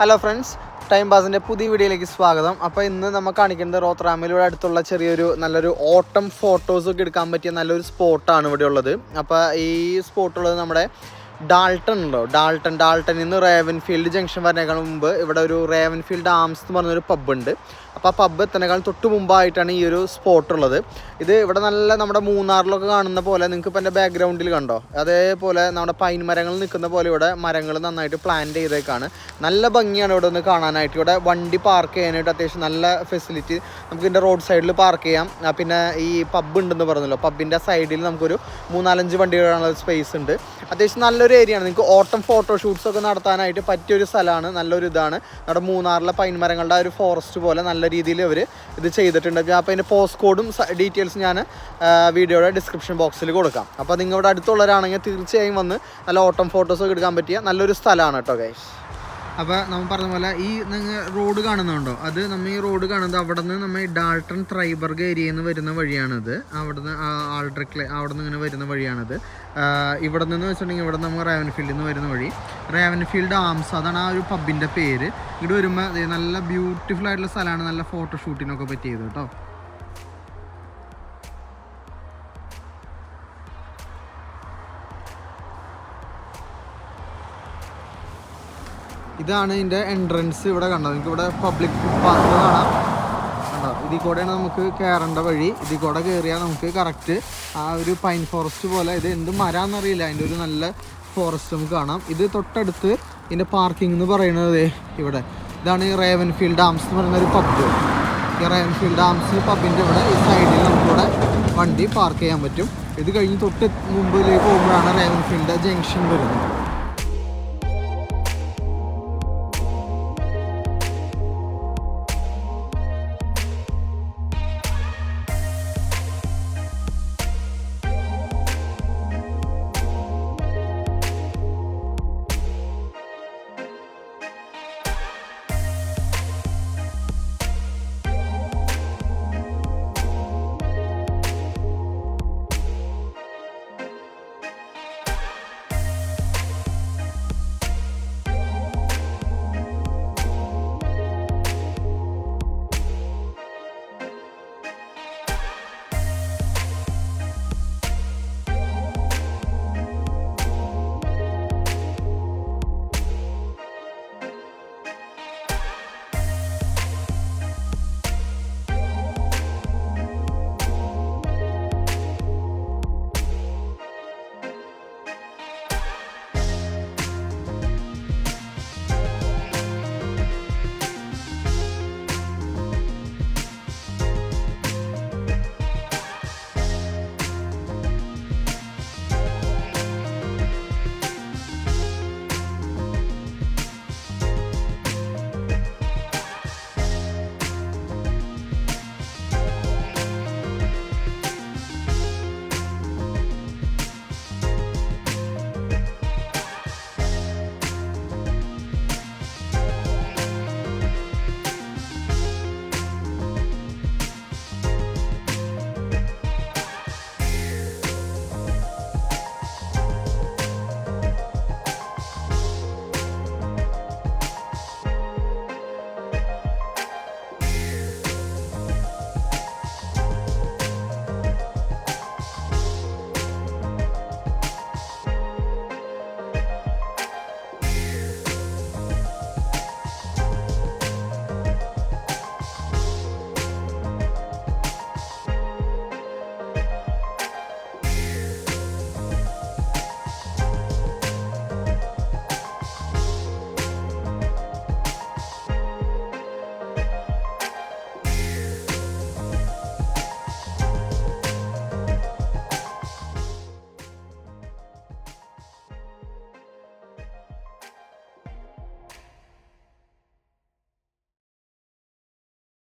Hello friends, time പാസിൻ്റെ പുതിയ വീഡിയോയിലേക്ക് സ്വാഗതം. അപ്പോൾ ഇന്ന് നമ്മൾ കാണിക്കുന്നത് റോത്തറാമിലൂടെ അടുത്തുള്ള നല്ലൊരു ഓട്ടം ഫോട്ടോസൊക്കെ എടുക്കാൻ പറ്റിയ നല്ലൊരു സ്പോട്ടാണ് ഇവിടെ ഉള്ളത്. അപ്പോൾ ഈ സ്പോട്ടുള്ളത് നമ്മുടെ ഡാൾട്ടൺ ഉണ്ടോ, ഡാൾട്ടനിൽ നിന്ന് റേവൻഫീൽഡ് ജംഗ്ഷൻ വരുന്നതിനേക്കാൾ മുമ്പ് ഇവിടെ ഒരു റേവൻഫീൽഡ് ആംസ് എന്ന് പറഞ്ഞൊരു പബ്ബുണ്ട്. അപ്പോൾ ആ പബ്ബ് എത്തുന്നതിനേക്കാൾ തൊട്ട് മുമ്പായിട്ടാണ് ഈ ഒരു സ്പോട്ട് ഉള്ളത്. ഇത് ഇവിടെ നല്ല നമ്മുടെ മൂന്നാറിലൊക്കെ കാണുന്ന പോലെ നിങ്ങൾക്ക് ഇപ്പോൾ എൻ്റെ ബാക്ക്ഗ്രൗണ്ടിൽ കണ്ടോ, അതേപോലെ നമ്മുടെ പൈൻ മരങ്ങൾ നിൽക്കുന്ന പോലെ ഇവിടെ മരങ്ങൾ നന്നായിട്ട് പ്ലാന്റ് ചെയ്തേക്കാണ്. നല്ല ഭംഗിയാണ് ഇവിടെ ഒന്ന് കാണാനായിട്ട്. ഇവിടെ വണ്ടി പാർക്ക് ചെയ്യാനായിട്ട് അത്യാവശ്യം നല്ല ഫെസിലിറ്റി നമുക്ക് ഇതിൻ്റെ റോഡ് സൈഡിൽ പാർക്ക് ചെയ്യാം. പിന്നെ ഈ പബ്ബ് ഉണ്ടെന്ന് പറഞ്ഞല്ലോ, പബ്ബിൻ്റെ സൈഡിൽ നമുക്കൊരു 3-4 വണ്ടികളുള്ള സ്പേസ് ഉണ്ട്. അത്യാവശ്യം നല്ലൊരു ഏരിയയാണ്. നിങ്ങൾക്ക് ഓട്ടം ഫോട്ടോഷൂട്ട്സൊക്കെ നടത്താനായിട്ട് പറ്റിയൊരു സ്ഥലമാണ്. നല്ലൊരു ഇതാണ്. നമ്മുടെ മൂന്നാറിലെ പൈൻ മരങ്ങളുടെ ഒരു ഫോറസ്റ്റ് പോലെ നല്ല രീതിയിൽ അവർ ഇത് ചെയ്തിട്ടുണ്ട്. അപ്പോൾ അതിൻ്റെ പോസ്റ്റ് കോഡും ഡീറ്റെയിൽസ് ഞാൻ വീഡിയോയുടെ ഡിസ്ക്രിപ്ഷൻ ബോക്സിൽ കൊടുക്കാം. അപ്പോൾ നിങ്ങളുടെ അടുത്തുള്ളവരാണെങ്കിൽ തീർച്ചയായും വന്ന് നല്ല ഓട്ടം ഫോട്ടോസൊക്കെ എടുക്കാൻ പറ്റിയ നല്ലൊരു സ്ഥലമാണ് കേട്ടോ ഗൈസ്. അപ്പോൾ നമ്മൾ പറഞ്ഞ പോലെ ഈ നിങ്ങൾ റോഡ് കാണുന്നുണ്ടോ, അത് നമ്മൾ ഈ റോഡ് കാണുന്നത് അവിടെ നിന്ന് നമ്മൾ ഡാൾട്ടൺ ത്രൈബർഗ് ഏരിയയിൽ നിന്ന് വരുന്ന വഴിയാണത്. അവിടെ നിന്ന് അവിടെ നിന്ന് ഇങ്ങനെ വരുന്ന വഴിയാണത്. ഇവിടെ നിന്ന് വെച്ചിട്ടുണ്ടെങ്കിൽ ഇവിടെ നമ്മൾ റേവൻഫീൽഡിൽ നിന്ന് വരുന്ന വഴി റേവൻഫീൽഡ് ആംസ്, അതാണ് ആ ഒരു പബ്ബിൻ്റെ പേര്. ഇവിടെ വരുമ്പോൾ നല്ല ബ്യൂട്ടിഫുൾ ആയിട്ടുള്ള സ്ഥലമാണ്. നല്ല ഫോട്ടോഷൂട്ടിനൊക്കെ പറ്റിയത് കേട്ടോ. ഇതാണ് ഇതിൻ്റെ എൻട്രൻസ്. ഇവിടെ കണ്ടോ, നിങ്ങൾക്ക് ഇവിടെ പബ്ലിക് പാർക്ക് കാണാം. കണ്ടോ, ഇതിൽ കൂടെയാണ് നമുക്ക് കയറേണ്ട വഴി. ഇതിൽ കൂടെ കയറിയാൽ നമുക്ക് കറക്റ്റ് ആ ഒരു പൈൻ ഫോറസ്റ്റ് പോലെ, ഇത് എന്ത് മരാന്നറിയില്ല, അതിൻ്റെ ഒരു നല്ല ഫോറസ്റ്റ് നമുക്ക് കാണാം. ഇത് തൊട്ടടുത്ത് ഇതിൻ്റെ പാർക്കിംഗ് എന്ന് പറയുന്നത് ഇവിടെ ഇതാണ് ഈ റേവൻഫീൽഡ് ആംസ് എന്ന് പറയുന്ന ഒരു പബ്ബ്. ഈ റേവൻഫീൽഡ് ആംസ് പബ്ബിൻ്റെ ഇവിടെ ഈ സൈഡിൽ നമുക്കിവിടെ വണ്ടി പാർക്ക് ചെയ്യാൻ പറ്റും. ഇത് കഴിഞ്ഞ് തൊട്ട് മുമ്പിലേക്ക് പോകുമ്പോഴാണ് റേവൻഫീൽഡ് ജംഗ്ഷൻ വരുന്നത്.